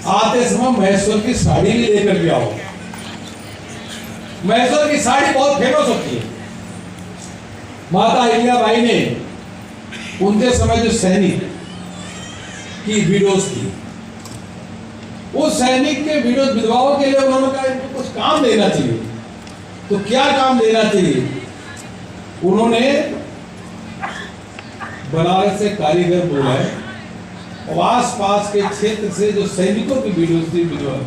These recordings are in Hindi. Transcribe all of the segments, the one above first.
आते समय मैसूर की साड़ी भी लेकर के आओ। मैसूर की साड़ी बहुत फेमस होती है। माता अहिल्याबाई ने उनके समय जो सैनिक की विडोज थी, उस सैनिक के विधवाओं के लिए उन्होंने कहा इनको कुछ काम देना चाहिए। तो क्या काम देना चाहिए? उन्होंने बनारस से कारीगर बुलाए और आस-पास के क्षेत्र से जो सैनिकों की विडोज थी, विधवा,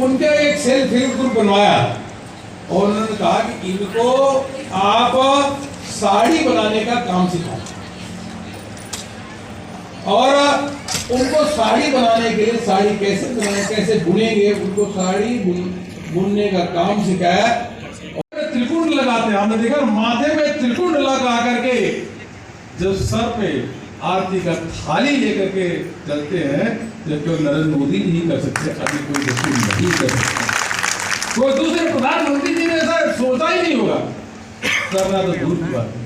उनके एक सेल्फ हेल्प ग्रुप बनवाया और उन्होंने कहा कि इनको आप साड़ी बनाने का काम सिखाओ और उनको साड़ी बनाने के लिए साड़ी कैसे बनाए, कैसे बुनेंगे, उनको साड़ी बुनने का काम सिखाया। और त्रिकुंड लगाते हैं, हमने देखा माथे में त्रिकुंड लगा करके जब सर पे आरती का थाली लेकर के चलते हैं, जबकि नरेंद्र मोदी नहीं कर सकते, अभी कोई व्यक्ति नहीं कर सकता, कोई दूसरे प्रधानमंत्री जी ने ऐसा सोचा ही नहीं होगा, करना तो दूर की बात है।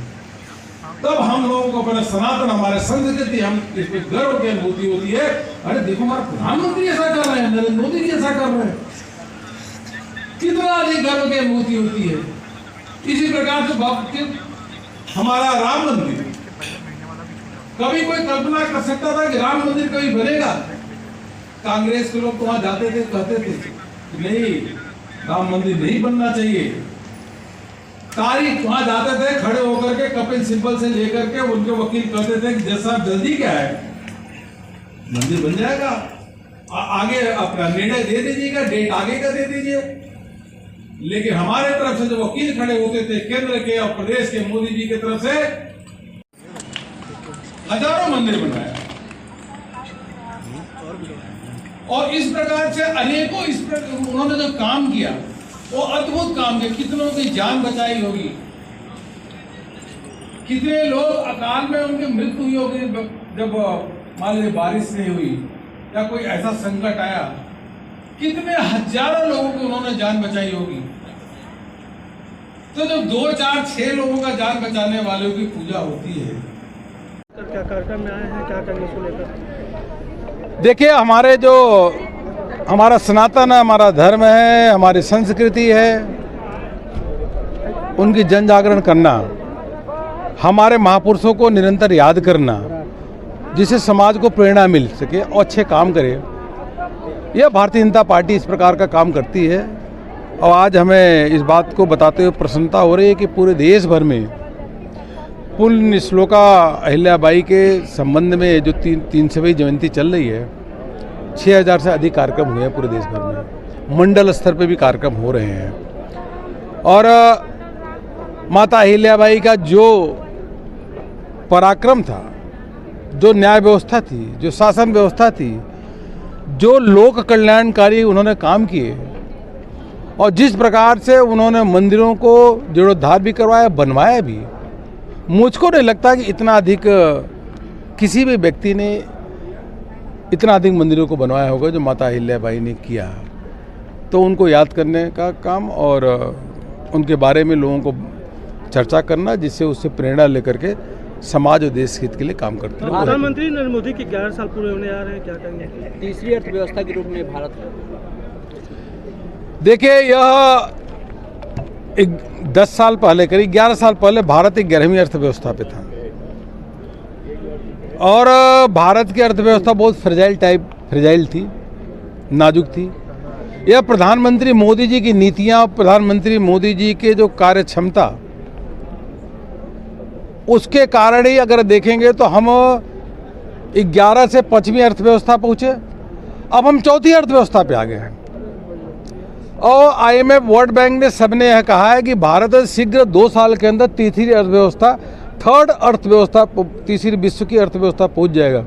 तब हम लोगों को अपना सनातन, हमारे संस्कृति, हम इसमें गर्व की अनुभूति होती है। अरे देखो हमारा प्रधानमंत्री ऐसा कर रहे हैं, नरेंद्र मोदी जी ऐसा कर रहे हैं, कितना अधिक गर्व की अनुभूति होती है। इसी प्रकार से हमारा राम मंदिर, कभी कोई कल्पना कर सकता था कि राम मंदिर कभी बनेगा? कांग्रेस के लोग तो वहां जाते थे, कहते थे नहीं, राम मंदिर नहीं बनना चाहिए। तारीख वहां जाते थे, खड़े होकर के कपिल सिब्बल से लेकर के उनके वकील कहते थे कि जैसा जल्दी क्या है, मंदिर बन जाएगा, आगे अपना निर्णय दे दीजिएगा, डेट आगे का दे दीजिए। लेकिन हमारे तरफ से जो वकील खड़े होते थे केंद्र के और प्रदेश के मोदी जी की तरफ से, हजारों मंदिर बनाया और इस प्रकार से अनेकों उन्होंने जो काम किया वो अद्भुत काम किया। कितनों की जान बचाई होगी, कितने लोग अकाल में उनकी मृत्यु हुई होगी जब मान लीजिए बारिश नहीं हुई या कोई ऐसा संकट आया, कितने हजारों लोगों की उन्होंने जान बचाई होगी। तो जब 2, 4, 6 लोगों का जान बचाने वालों की पूजा होती है, क्या कार्यक्रम में आए हैं, क्या करने को लेकर? देखिए, हमारा सनातन है, हमारा धर्म है, हमारी संस्कृति है, उनकी जन जागरण करना, हमारे महापुरुषों को निरंतर याद करना, जिससे समाज को प्रेरणा मिल सके और अच्छे काम करे। यह भारतीय जनता पार्टी इस प्रकार का काम करती है। और आज हमें इस बात को बताते हुए प्रसन्नता हो रही है कि पूरे देश भर में पुण्य श्लोका अहिल्याबाई के संबंध में जो 300वीं जयंती चल रही है, 6000 से अधिक कार्यक्रम हुए हैं पूरे देश भर में, मंडल स्तर पे भी कार्यक्रम हो रहे हैं। और माता अहिल्याबाई का जो पराक्रम था, जो न्याय व्यवस्था थी, जो शासन व्यवस्था थी, जो लोक कल्याणकारी उन्होंने काम किए और जिस प्रकार से उन्होंने मंदिरों को जीर्णोद्धार भी करवाया, बनवाया भी, मुझको नहीं लगता कि इतना अधिक किसी भी व्यक्ति ने इतना अधिक मंदिरों को बनवाया होगा जो माता अहिल्याबाई ने किया। तो उनको याद करने का काम और उनके बारे में लोगों को चर्चा करना, जिससे उससे प्रेरणा लेकर के समाज और देश हित के लिए काम करते हैं। प्रधानमंत्री नरेंद्र मोदी के 11 साल पूरे होने आ रहे हैं, क्या करेंगे? तीसरी अर्थव्यवस्था के रूप में भारत, देखिए, यह 10 साल पहले, करीब 11 साल पहले भारत एक 11वीं अर्थव्यवस्था पे था और भारत की अर्थव्यवस्था बहुत फ्रेजाइल थी, नाजुक थी। यह प्रधानमंत्री मोदी जी की नीतियां, प्रधानमंत्री मोदी जी के जो कार्य क्षमता, उसके कारण ही अगर देखेंगे तो हम 11 से 5वीं अर्थव्यवस्था पहुंचे, अब हम 4थी अर्थव्यवस्था पे आ गए हैं। और IMF, वर्ल्ड बैंक ने सबने यह कहा है कि भारत शीघ्र 2 साल के अंदर तीसरी अर्थव्यवस्था, थर्ड अर्थव्यवस्था, तीसरी विश्व की अर्थव्यवस्था पहुंच जाएगा।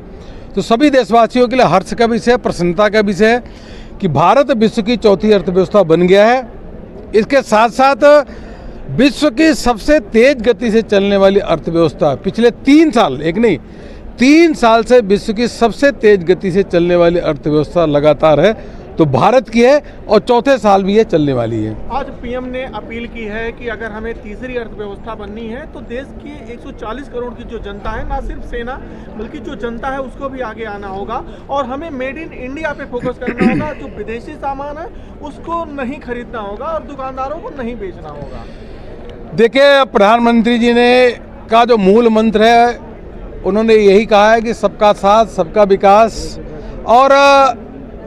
तो सभी देशवासियों के लिए हर्ष का विषय, प्रसन्नता का विषय है कि भारत विश्व की 4थी अर्थव्यवस्था बन गया है। इसके साथ साथ विश्व की सबसे तेज गति से चलने वाली अर्थव्यवस्था पिछले 3 साल, एक नहीं 3 साल से विश्व की सबसे तेज गति से चलने वाली अर्थव्यवस्था लगातार है तो भारत की है और चौथे साल भी ये चलने वाली है। आज पीएम ने अपील की है कि अगर हमें तीसरी अर्थव्यवस्था बननी है तो देश की 140 करोड़ की जो जनता है, ना सिर्फ सेना बल्कि जो जनता है उसको भी आगे आना होगा और हमें मेड इन इंडिया पे फोकस करना होगा। जो विदेशी सामान है उसको नहीं खरीदना होगा और दुकानदारों को नहीं बेचना होगा। देखिए, प्रधानमंत्री जी ने का जो मूल मंत्र है, उन्होंने यही कहा है कि सबका साथ, सबका विकास और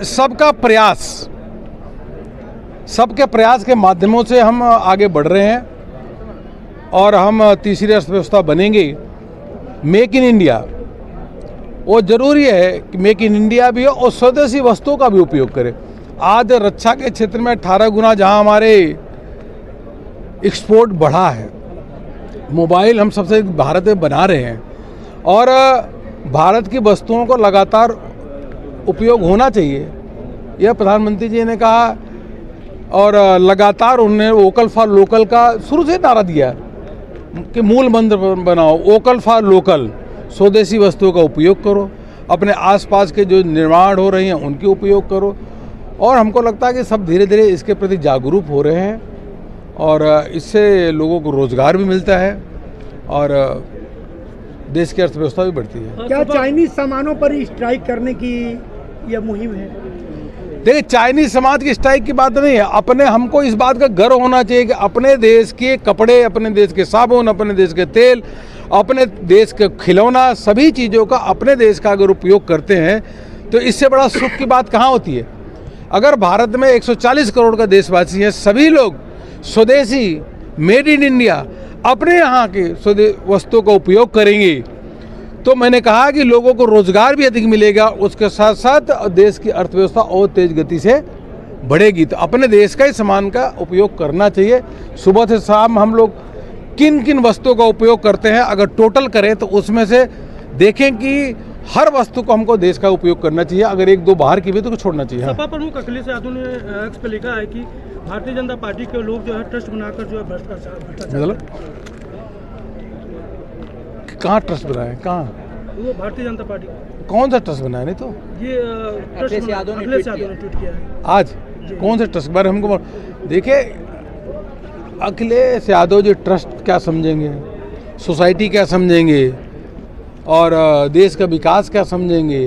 सबका प्रयास, सबके प्रयास के माध्यमों से हम आगे बढ़ रहे हैं और हम तीसरी अर्थव्यवस्था बनेंगे। मेक इन इंडिया, वो जरूरी है कि मेक इन इंडिया भी हो और स्वदेशी वस्तुओं का भी उपयोग करें। आज रक्षा के क्षेत्र में 18 गुना जहां हमारे एक्सपोर्ट बढ़ा है, मोबाइल हम सबसे भारत में बना रहे हैं और भारत की वस्तुओं को लगातार उपयोग होना चाहिए, यह प्रधानमंत्री जी ने कहा। और लगातार उन्होंने वोकल फॉर लोकल का शुरू से नारा दिया कि मूल मंत्र बनाओ, वोकल फॉर लोकल, स्वदेशी वस्तुओं का उपयोग करो, अपने आसपास के जो निर्माण हो रहे हैं उनके उपयोग करो। और हमको लगता है कि सब धीरे धीरे इसके प्रति जागरूक हो रहे हैं और इससे लोगों को रोजगार भी मिलता है और देश की अर्थव्यवस्था भी बढ़ती है। क्या चाइनीज सामानों पर स्ट्राइक करने की यह मुहिम है? देखिए, चाइनीज समाज की स्ट्राइक की बात नहीं है। अपने हमको इस बात का गर्व होना चाहिए कि अपने देश के कपड़े, अपने देश के साबुन, अपने देश के तेल, अपने देश के खिलौना, सभी चीज़ों का अपने देश का अगर उपयोग करते हैं तो इससे बड़ा सुख की बात कहाँ होती है। अगर भारत में 140 करोड़ का देशवासी है, सभी लोग स्वदेशी, मेड इन इंडिया, अपने यहाँ के वस्तुओं का उपयोग करेंगे तो मैंने कहा कि लोगों को रोजगार भी अधिक मिलेगा, उसके साथ साथ देश की अर्थव्यवस्था और तेज गति से बढ़ेगी। तो अपने देश का ही सामान का उपयोग करना चाहिए। सुबह से शाम हम लोग किन किन वस्तुओं का उपयोग करते हैं, अगर टोटल करें तो उसमें से देखें कि हर वस्तु को हमको देश का उपयोग करना चाहिए। अगर एक दो बाहर की भी तो छोड़ना चाहिए। सपा प्रमुख अखिलेश यादव ने एक्स पे लिखा है कि भारतीय जनता पार्टी के लोग जो है ट्रस्ट बनाकर जो है भ्रष्टाचार, मतलब कहाँ ट्रस्ट बनाए, कहाँ? वो भारतीय जनता पार्टी कौन सा ट्रस्ट बनाया? नहीं तो ये अखिलेश यादव ने ट्वीट किया है आज कौन से ट्रस्ट बारे हमको देखिए। अखिलेश यादव जी ट्रस्ट क्या समझेंगे, सोसाइटी क्या समझेंगे और देश का विकास क्या समझेंगे?